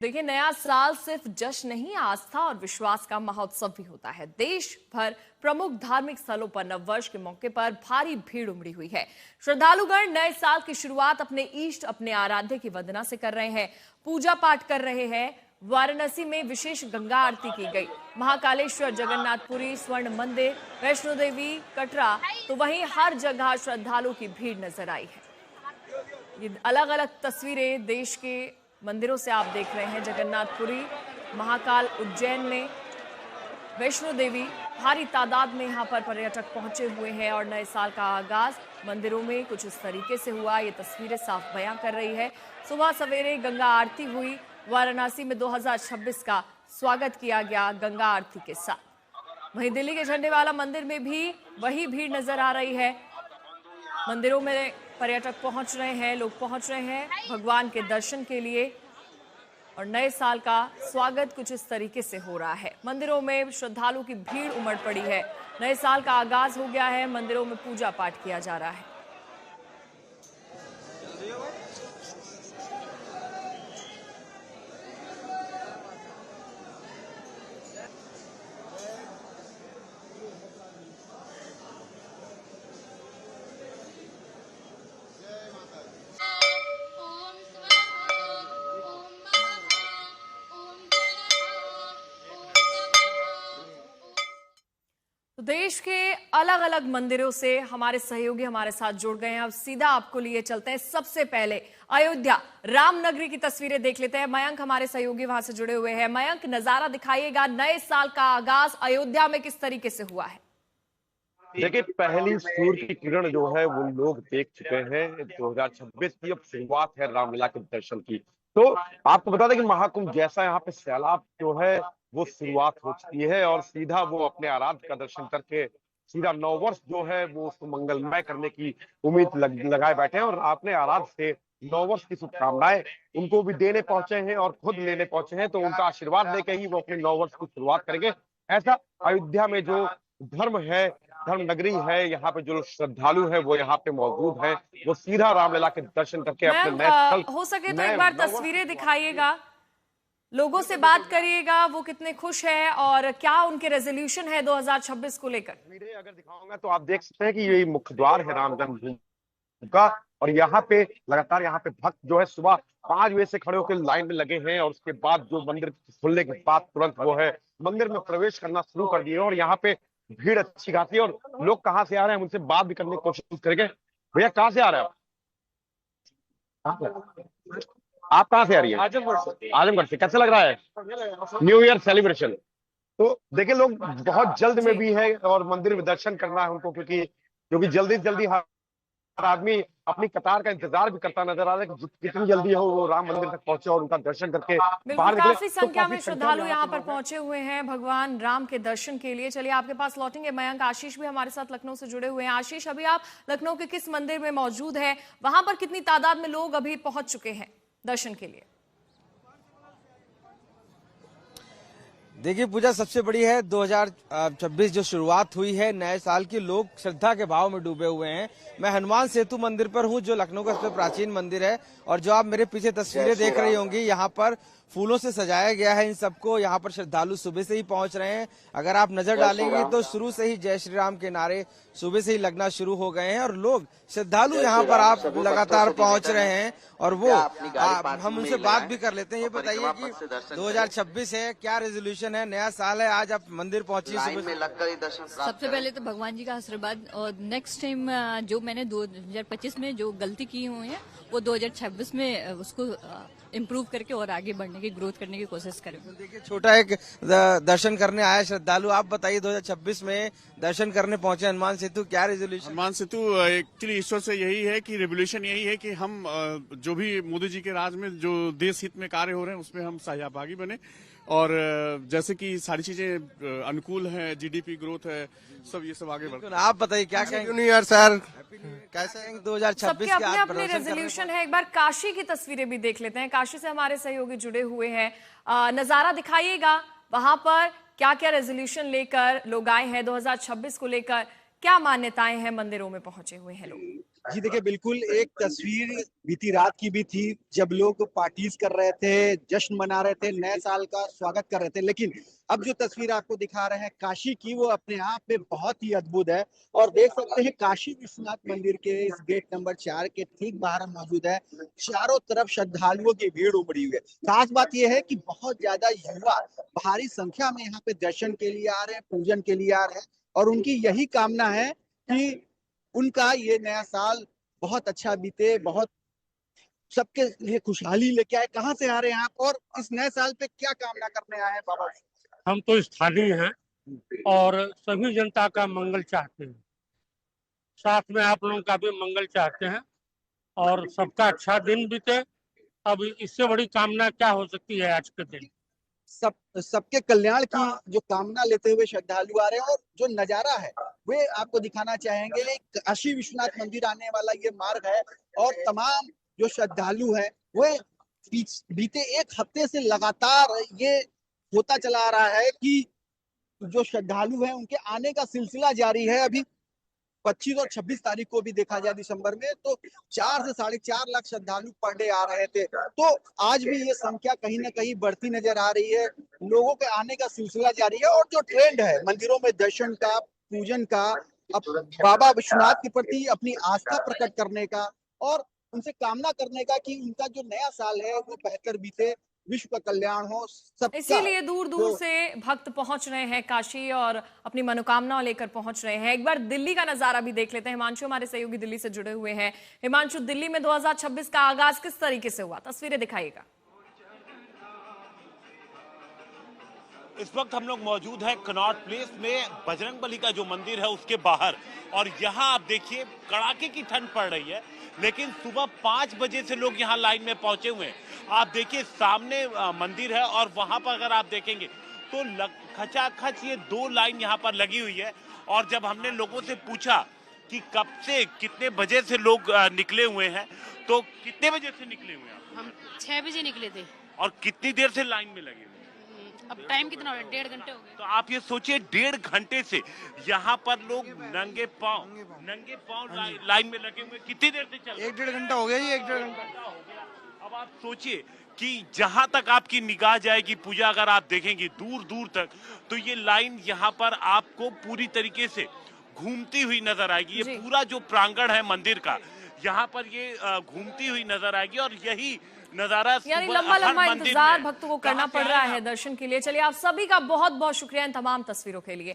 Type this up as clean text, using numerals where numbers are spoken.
देखिए, नया साल सिर्फ जश्न नहीं, आस्था और विश्वास का महोत्सव भी होता है। देश भर प्रमुख धार्मिक स्थलों पर नववर्ष के मौके पर भारी भीड़ उमड़ी हुई है। श्रद्धालुगण नए साल की शुरुआत अपने इष्ट, अपने आराध्य की वंदना से कर रहे हैं, पूजा पाठ कर रहे हैं। वाराणसी में विशेष गंगा आरती की गई। महाकालेश्वर, जगन्नाथपुरी, स्वर्ण मंदिर, वैष्णो देवी, कटरा, तो वहीं हर जगह श्रद्धालुओं की भीड़ नजर आई है। ये अलग अलग तस्वीरें देश के मंदिरों से आप देख रहे हैं। जगन्नाथपुरी, महाकाल, उज्जैन में, वैष्णो देवी, भारी तादाद में यहां पर पर्यटक पहुंचे हुए हैं और नए साल का आगाज मंदिरों में कुछ इस तरीके से हुआ। ये तस्वीरें साफ बयां कर रही है। सुबह सवेरे गंगा आरती हुई। वाराणसी में 2026 का स्वागत किया गया गंगा आरती के साथ। वहीं दिल्ली के झंडे वाला मंदिर में भी वही भीड़ नजर आ रही है। मंदिरों में पर्यटक पहुंच रहे हैं, लोग पहुंच रहे हैं भगवान के दर्शन के लिए और नए साल का स्वागत कुछ इस तरीके से हो रहा है। मंदिरों में श्रद्धालुओं की भीड़ उमड़ पड़ी है। नए साल का आगाज हो गया है, मंदिरों में पूजा पाठ किया जा रहा है। तो देश के अलग अलग मंदिरों से हमारे सहयोगी हमारे साथ जुड़ गए हैं। अब सीधा आपको लिए चलते हैं। सबसे पहले अयोध्या रामनगरी की तस्वीरें देख लेते हैं। मयंक हमारे सहयोगी वहां से जुड़े हुए हैं। मयंक, नजारा दिखाइएगा, नए साल का आगाज अयोध्या में किस तरीके से हुआ है? देखिए, पहली सूर्य की किरण जो है वो लोग देख चुके हैं। 2026 की अब शुरुआत है रामलीला के दर्शन की। तो आपको बता दें कि महाकुंभ जैसा यहाँ पे सैलाब जो है वो शुरुआत हो चुकी है और सीधा वो अपने आराध्य का दर्शन करके सीधा नववर्ष जो है वो उसको मंगलमय करने की उम्मीद लगाए बैठे हैं और अपने आराध्य से नववर्ष की शुभकामनाएं उनको भी देने पहुंचे हैं और खुद लेने पहुंचे हैं। तो उनका आशीर्वाद लेके ही वो अपने नववर्ष की शुरुआत करेंगे। ऐसा अयोध्या में जो धर्म है, धर्म नगरी है, यहाँ पे जो श्रद्धालु है वो यहाँ पे मौजूद है, वो सीधा रामलला के दर्शन करके अपने मयंक, नए स्थल हो सके तो एक बार तस्वीरें दिखाइएगा, लोगों से बात करिएगा, वो कितने खुश है और क्या उनके रेजोल्यूशन है 2026 को लेकर। तस्वीरें अगर दिखाऊंगा तो आप देख सकते हैं कि ये मुख्य द्वार है राम जन्मभूमि का और यहाँ पे लगातार यहाँ पे भक्त जो है सुबह 5 बजे से खड़े होकर लाइन में लगे हैं और उसके बाद जो मंदिर खुलने के बाद तुरंत वो है मंदिर में प्रवेश करना शुरू कर दिए और यहाँ पे भीड़ अच्छी खासी है और लोग कहाँ से आ रहे हैं उनसे बात भी करने की कोशिश करेंगे। भैया, कहाँ से आ रहे हैं आप कहाँ से आ रही है? आजमगढ़ से। आजमगढ़ से। कैसा लग रहा है न्यू ईयर सेलिब्रेशन? तो देखिए, लोग बहुत जल्द में भी है और मंदिर में दर्शन करना है उनको, क्योंकि जल्दी जल्दी हर आदमी अपनी कतार का इंतजार भी करता नजर आ रहा है कि कितनी जल्दी हो वो राम मंदिर तक पहुंचे और उनका दर्शन करके बाहर निकले। काफी संख्या में श्रद्धालु यहाँ पर पहुंचे हुए हैं भगवान राम के दर्शन के लिए। चलिए आपके पास लौटेंगे। मयंक, आशीष भी हमारे साथ लखनऊ से जुड़े हुए हैं। आशीष, अभी आप लखनऊ के किस मंदिर में मौजूद है? वहां पर कितनी तादाद में लोग अभी पहुंच चुके हैं दर्शन के लिए? देखिए पूजा, सबसे बड़ी है 2026 जो शुरुआत हुई है नए साल की, लोग श्रद्धा के भाव में डूबे हुए हैं। मैं हनुमान सेतु मंदिर पर हूं जो लखनऊ का सबसे प्राचीन मंदिर है और जो आप मेरे पीछे तस्वीरें देख रही होंगी, यहाँ पर फूलों से सजाया गया है इन सबको। यहाँ पर श्रद्धालु सुबह से ही पहुंच रहे हैं। अगर आप नजर डालेंगे तो शुरू से ही जय श्री राम के नारे सुबह से ही लगना शुरू हो गए हैं और लोग श्रद्धालु यहाँ पर आप लगातार पहुंच रहे हैं और वो हम उनसे बात भी कर लेते हैं। ये बताइए कि 2026 है, क्या रेजोल्यूशन है, नया साल है, आज आप मंदिर पहुंची सबसे पहले तो भगवान जी का आशीर्वाद और नेक्स्ट टाइम जो मैंने 2025 में जो गलती की हुई है वो 2026 में उसको इम्प्रूव करके और आगे बढ़ने की, ग्रोथ करने की कोशिश करेंगे। देखिए, छोटा एक दर्शन करने आया श्रद्धालु, आप बताइए 2026 में दर्शन करने पहुंचे हनुमान सेतु, क्या रेजोल्यूशन? हनुमान सेतु एक्चुअली ईश्वर से यही है कि रेवोल्यूशन यही है कि हम जो भी मोदी जी के राज में जो देश हित में कार्य हो रहे हैं उसमें हम सहभागी बने और जैसे कि सारी चीजें अनुकूल हैं, जीडीपी ग्रोथ है, सब ये सब आगे बढ़। आप बताइए क्या कहेंगे? न्यू ईयर सर, कैसे 2026 के अपने अपने रेजोल्यूशन है। एक बार काशी की तस्वीरें भी देख लेते हैं। काशी से हमारे सहयोगी जुड़े हुए हैं। नजारा दिखाइएगा, वहां पर क्या क्या रेजोल्यूशन लेकर लोग आए हैं 2026 को लेकर, क्या मान्यताएं हैं, मंदिरों में पहुंचे हुए हैं लोग? जी देखिए, बिल्कुल एक तस्वीर बीती रात की भी थी जब लोग पार्टीज कर रहे थे, जश्न मना रहे थे, नए साल का स्वागत कर रहे थे। लेकिन अब जो तस्वीर आपको दिखा रहे हैं काशी की, वो अपने आप में बहुत ही अद्भुत है। और देख सकते हैं काशी विश्वनाथ मंदिर के इस गेट नंबर 4 के ठीक बाहर हम मौजूद है। चारों तरफ श्रद्धालुओं की भीड़ उमड़ी हुई है। खास बात यह है कि बहुत ज्यादा युवा भारी संख्या में यहाँ पे दर्शन के लिए आ रहे हैं, पूजन के लिए आ रहे हैं, और उनकी यही कामना है कि उनका ये नया साल बहुत अच्छा बीते, बहुत सबके लिए खुशहाली लेके आए। कहाँ से आ रहे हैं आप और इस नए साल पे क्या कामना करने आए हैं बाबा? हम तो स्थानीय हैं और सभी जनता का मंगल चाहते हैं, साथ में आप लोगों का भी मंगल चाहते हैं और सबका अच्छा दिन बीते। अब इससे बड़ी कामना क्या हो सकती है आज के दिन। सबके कल्याण की जो कामना लेते हुए श्रद्धालु आ रहे हैं। और जो नजारा है वे आपको दिखाना चाहेंगे। काशी विश्वनाथ मंदिर आने वाला ये मार्ग है और तमाम जो श्रद्धालु हैं वे बीते एक हफ्ते से लगातार ये होता चला आ रहा है कि जो श्रद्धालु हैं उनके आने का सिलसिला जारी है। अभी 25 और 26 तारीख को भी देखा जाए दिसंबर में, तो 4 से 4.5 लाख श्रद्धालु पर डे आ रहे थे। तो आज भी ये संख्या कहीं ना कहीं बढ़ती नजर आ रही है। लोगों के आने का सिलसिला जारी है और जो ट्रेंड है मंदिरों में दर्शन का, पूजन का, अब बाबा विश्वनाथ के प्रति अपनी आस्था प्रकट करने का और उनसे कामना करने का कि उनका जो नया साल है वो बेहतर बीते, विश्व का कल्याण हो सबका। इसीलिए दूर दूर से भक्त पहुंच रहे हैं काशी और अपनी मनोकामना लेकर पहुंच रहे हैं। एक बार दिल्ली का नजारा भी देख लेते हैं। हिमांशु हमारे सहयोगी दिल्ली से जुड़े हुए हैं। हिमांशु, दिल्ली में 2026 का आगाज किस तरीके से हुआ, तस्वीरें दिखाइएगा। इस वक्त हम लोग मौजूद हैं कनॉट प्लेस में, बजरंगबली का जो मंदिर है उसके बाहर, और यहाँ आप देखिए कड़ाके की ठंड पड़ रही है, लेकिन सुबह 5 बजे से लोग यहाँ लाइन में पहुंचे हुए हैं। आप देखिए सामने मंदिर है और वहां पर अगर आप देखेंगे तो खचाखच ये 2 लाइन यहाँ पर लगी हुई है। और जब हमने लोगों से पूछा कि कब से कितने बजे से लोग निकले हुए हैं, तो कितने बजे से निकले हुए हैं? हम 6 बजे निकले थे। और कितनी देर से लाइन में लगे हुए? अब टाइम कितना हो गया? 1.5 घंटे हो गए। तो आप ये सोचिए 1.5 घंटे से यहाँ पर लोग नंगे पांव लाइन में लगे हुए। कितनी देर से चल रहे? 1-1.5 घंटा हो गया जी, 1-1.5 घंटा। अब आप सोचिए कि जहां तक आपकी निगाह जाएगी पूजा, अगर आप देखेंगे दूर दूर तक, तो ये लाइन यहाँ पर आपको पूरी तरीके से घूमती हुई नजर आएगी। ये पूरा जो प्रांगण है मंदिर का, यहाँ पर ये घूमती हुई नजर आएगी। और यही नजारा यानी लंबा इंतजार भक्तों को करना पड़ रहा है दर्शन के लिए। चलिए, आप सभी का बहुत बहुत शुक्रिया इन तमाम तस्वीरों के लिए।